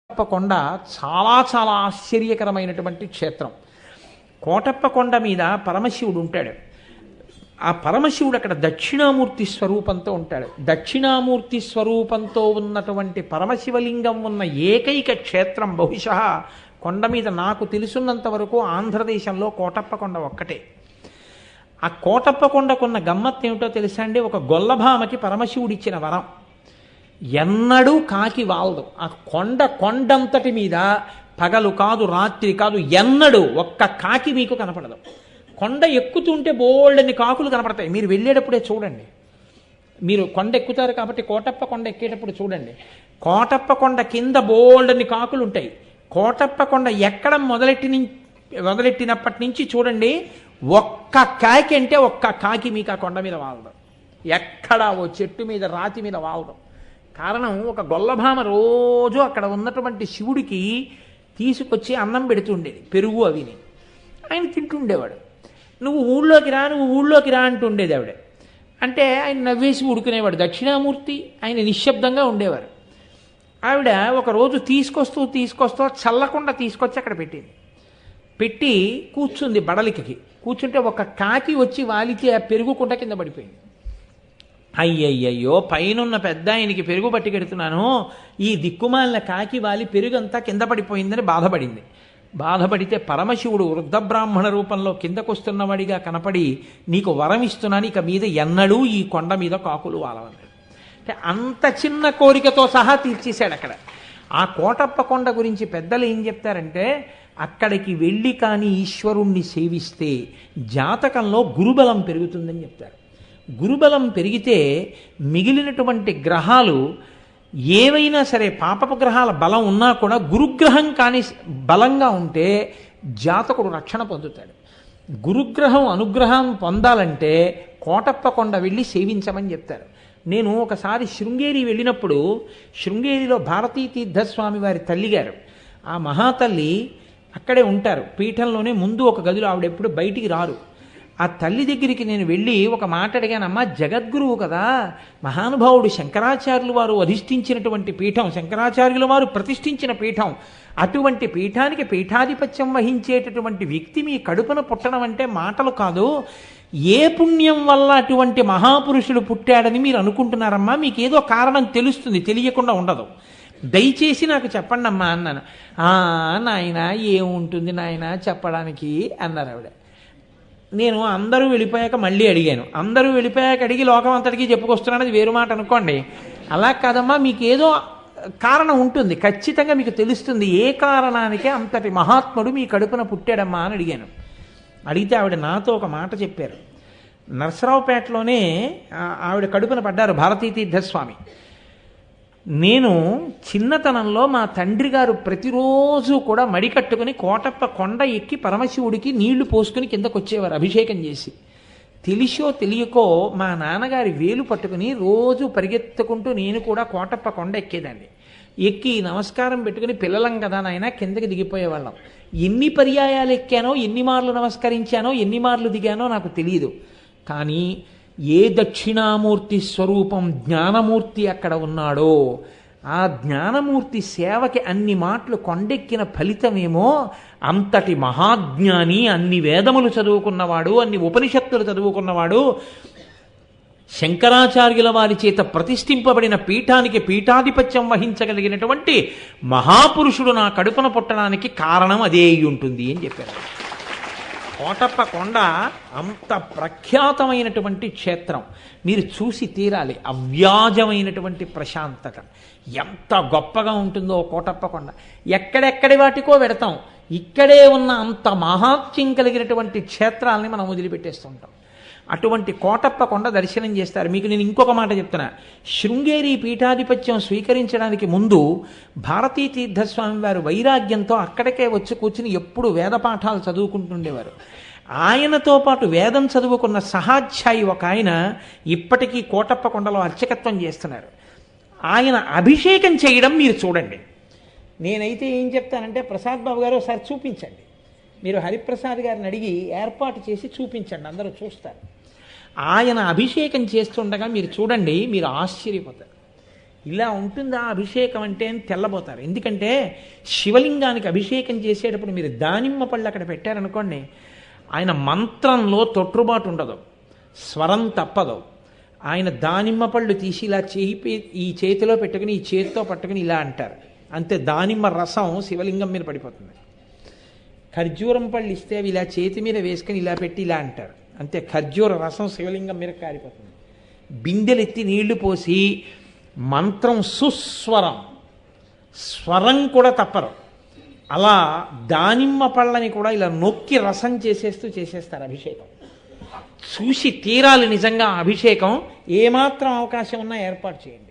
కోటప్పకొండ చాలా చాలా ఆశ్చర్యకరమైనటువంటి క్షేత్రం. కోటప్పకొండ మీద పరమశివుడు ఉంటాడు. ఆ పరమశివుడు అక్కడ దక్షిణామూర్తి స్వరూపంతో ఉంటాడు. దక్షిణామూర్తి స్వరూపంతో ఉన్నటువంటి పరమశివలింగం ఉన్న ఏకైక క్షేత్రం బహుశः కొండ మీద నాకు తెలుసున్నంత వరకు ఆంధ్రదేశంలో కోటప్పకొండ ఒక్కటే. ఆ కోటప్పకొండకున్న గమ్మత్తు ఏమిటో తెలుసా అండి? ఒక గొల్లభామకి పరమశివుడిచ్చిన వరం, ఎన్నడూ కాకి వాలదు. ఆ కొండంతటి మీద పగలు కాదు రాత్రి కాదు ఎన్నడూ ఒక్క కాకి మీకు కనపడదు. కొండ ఎక్కుతుంటే బోల్డని కాకులు కనపడతాయి. మీరు వెళ్ళేటప్పుడే చూడండి. మీరు కొండ ఎక్కుతారు కాబట్టి కోటప్పకొండ ఎక్కేటప్పుడు చూడండి. కోటప్పకొండ కింద బోల్డని కాకులు ఉంటాయి. కోటప్పకొండ ఎక్కడం మొదలెట్టినప్పటి నుంచి చూడండి, ఒక్క కాకి అంటే ఒక్క కాకి మీకు ఆ కొండ మీద వాలదు. ఎక్కడ ఓ చెట్టు మీద రాతి మీద వాలదు. కారణం, ఒక గొల్లభామ రోజు అక్కడ ఉన్నటువంటి శివుడికి తీసుకొచ్చి అన్నం పెడుతుండేది, పెరుగు అవిని. ఆయన తింటుండేవాడు. నువ్వు ఊళ్ళోకి రా అంటుండేది ఆవిడ. అంటే ఆయన నవ్వేసి ఊడుకునేవాడు. దక్షిణామూర్తి ఆయన నిశ్శబ్దంగా ఉండేవారు. ఆవిడ ఒకరోజు తీసుకొస్తూ చల్లకుండా తీసుకొచ్చి అక్కడ పెట్టింది. పెట్టి కూర్చుంది బడలికకి. కూర్చుంటే ఒక కాకి వచ్చి వాలితే ఆ పెరుగు కుండ కింద పడిపోయింది. అయ్యయ్యయ్యో, పైనున్న పెద్ద ఆయనకి పెరుగు పట్టుకెడుతున్నాను, ఈ దిక్కుమాలిన కాకి వాలి పెరుగంతా కింద పడిపోయిందని బాధపడింది. బాధపడితే పరమశివుడు వృద్ధ బ్రాహ్మణ రూపంలో కిందకొస్తున్నవాడిగా కనపడి, నీకు వరం ఇస్తున్నాను, ఇక మీద ఎన్నడూ ఈ కొండ మీద కాకులు వాలవన్నాడు. అంటే అంత చిన్న కోరికతో సహా తీర్చేశాడు అక్కడ. ఆ కోటప్పకొండ గురించి పెద్దలు ఏం చెప్తారంటే, అక్కడికి వెళ్ళి కానీ ఈశ్వరుణ్ణి సేవిస్తే జాతకంలో గురుబలం పెరుగుతుందని చెప్తారు. గురుబలం పెరిగితే మిగిలినటువంటి గ్రహాలు ఏవైనా సరే, పాపపు గ్రహాల బలం ఉన్నా కూడా గురుగ్రహం కానీ బలంగా ఉంటే జాతకుడు రక్షణ పొందుతాడు. గురుగ్రహం అనుగ్రహం పొందాలంటే కోటప్పకొండ వెళ్ళి సేవించమని చెప్తారు. నేను ఒకసారి శృంగేరి వెళ్ళినప్పుడు, శృంగేరిలో భారతీ తీర్థస్వామి వారి తల్లిగారు, ఆ మహాతల్లి అక్కడే ఉంటారు. పీఠంలోనే ముందు ఒక గదిలో, ఆవిడ ఎప్పుడు బయటికి రారు. ఆ తల్లి దగ్గరికి నేను వెళ్ళి ఒక మాట అడిగాను, అమ్మ జగద్గురువు కదా, మహానుభావుడు శంకరాచార్యులు వారు అధిష్ఠించినటువంటి పీఠం, శంకరాచార్యుల వారు ప్రతిష్ఠించిన పీఠం, అటువంటి పీఠానికి పీఠాధిపత్యం వహించేటటువంటి వ్యక్తి మీ కడుపున పుట్టడం అంటే మాటలు కాదు. ఏ పుణ్యం వల్ల అటువంటి మహాపురుషుడు పుట్టాడని మీరు అనుకుంటున్నారమ్మా? మీకు ఏదో కారణం తెలుస్తుంది, తెలియకుండా ఉండదు. దయచేసి నాకు చెప్పండి అమ్మా అన్నాను. నాయన ఏముంటుంది నాయన చెప్పడానికి అన్నారు ఆవిడ. నేను అందరూ వెళ్ళిపోయాక మళ్ళీ అడిగాను. అందరూ వెళ్ళిపోయాక అడిగి లోకం అంతటికీ చెప్పుకొస్తున్నాను, అది వేరు మాట అనుకోండి. అలా కాదమ్మా, మీకు ఏదో కారణం ఉంటుంది, ఖచ్చితంగా మీకు తెలుస్తుంది, ఏ కారణానికే అంతటి మహాత్ముడు మీ కడుపున పుట్టాడమ్మా అని అడిగాను. అడిగితే ఆవిడ నాతో ఒక మాట చెప్పారు. నరసరావుపేటలోనే ఆవిడ కడుపున పడ్డారు భారతీ తీర్థస్వామి. నేను చిన్నతనంలో మా తండ్రి గారు ప్రతిరోజు కూడా మడి కట్టుకుని కోటప్ప కొండ ఎక్కి పరమశివుడికి నీళ్లు పోసుకుని కిందకు వచ్చేవారు అభిషేకం చేసి. తెలిసో తెలియకో మా నాన్నగారి వేలు పట్టుకుని రోజు పరిగెత్తుకుంటూ నేను కూడా కోటప్ప కొండ ఎక్కేదాన్ని. ఎక్కి నమస్కారం పెట్టుకుని, పిల్లలం కదా నాయన, కిందకి దిగిపోయేవాళ్ళం. ఎన్ని పర్యాయాలు ఎక్కానో, ఎన్ని మార్లు నమస్కరించానో, ఎన్ని మార్లు దిగానో నాకు తెలియదు. కానీ ఏ దక్షిణామూర్తి స్వరూపం జ్ఞానమూర్తి అక్కడ ఉన్నాడో, ఆ జ్ఞానమూర్తి సేవకి అన్ని మాటలు కొండెక్కిన ఫలితమేమో, అంతటి మహాజ్ఞాని, అన్ని వేదములు చదువుకున్నవాడు, అన్ని ఉపనిషత్తులు చదువుకున్నవాడు, శంకరాచార్యుల వారి చేత ప్రతిష్ఠింపబడిన పీఠానికి పీఠాధిపత్యం వహించగలిగినటువంటి మహాపురుషుడు నా కడుపున పుట్టడానికి కారణం అదే అయి ఉంటుంది అని చెప్పారు. కోటప్పకొండ అంత ప్రఖ్యాతమైనటువంటి క్షేత్రం, మీరు చూసి తీరాలి. అవ్యాజమైనటువంటి ప్రశాంతత ఎంత గొప్పగా ఉంటుందో కోటప్పకొండ. ఎక్కడెక్కడి వాటికో పెడతాం, ఇక్కడే ఉన్న అంత మహాత్మ్యం కలిగినటువంటి క్షేత్రాలని మనం వదిలిపెట్టేస్తుంటాం. అటువంటి కోటప్పకొండ దర్శనం చేస్తారు. మీకు నేను ఇంకొక మాట చెప్తున్నా. శృంగేరి పీఠాధిపత్యం స్వీకరించడానికి ముందు భారతీ తీర్థస్వామి వారు వైరాగ్యంతో అక్కడికే వచ్చి కూర్చుని ఎప్పుడు వేద పాఠాలు చదువుకుంటుండేవారు. ఆయనతో పాటు వేదం చదువుకున్న సహాధ్యాయి ఒక ఆయన ఇప్పటికీ కోటప్పకొండలో అర్చకత్వం చేస్తున్నారు. ఆయన అభిషేకం చేయడం మీరు చూడండి. నేనైతే ఏం చెప్తానంటే, ప్రసాద్ బాబు గారు ఒకసారి చూపించండి, మీరు హరిప్రసాద్ గారిని అడిగి ఏర్పాటు చేసి చూపించండి, అందరూ చూస్తారు. ఆయన అభిషేకం చేస్తుండగా మీరు చూడండి, మీరు ఆశ్చర్యపోతారు. ఇలా ఉంటుందా అభిషేకం అంటే అని తెల్లబోతారు. ఎందుకంటే శివలింగానికి అభిషేకం చేసేటప్పుడు మీరు దానిమ్మ పళ్ళు అక్కడ పెట్టారనుకోండి, ఆయన మంత్రంలో తొట్టుబాటు ఉండదు, స్వరం తప్పదు. ఆయన దానిమ్మ పళ్ళు తీసి ఇలా ఈ చేతిలో పెట్టుకుని ఈ చేతితో పట్టుకుని ఇలా అంటారు, అంతే. దానిమ్మ రసం శివలింగం మీద పడిపోతుంది. ఖర్జూరం పళ్ళు ఇస్తే అవి ఇలా చేతి మీద వేసుకుని ఇలా పెట్టి ఇలా అంటారు, అంతే. ఖర్జూర రసం శివలింగం మీద కారిపోతుంది. బిందెలెత్తి నీళ్లు పోసి మంత్రం సుస్వరం, స్వరం కూడా తప్పరు. అలా దానిమ్మ పళ్ళని కూడా ఇలా నొక్కి రసం చేసేస్తారు అభిషేకం. చూసి తీరాలి నిజంగా అభిషేకం. ఏమాత్రం అవకాశం ఉన్నా ఏర్పాటు చేయండి.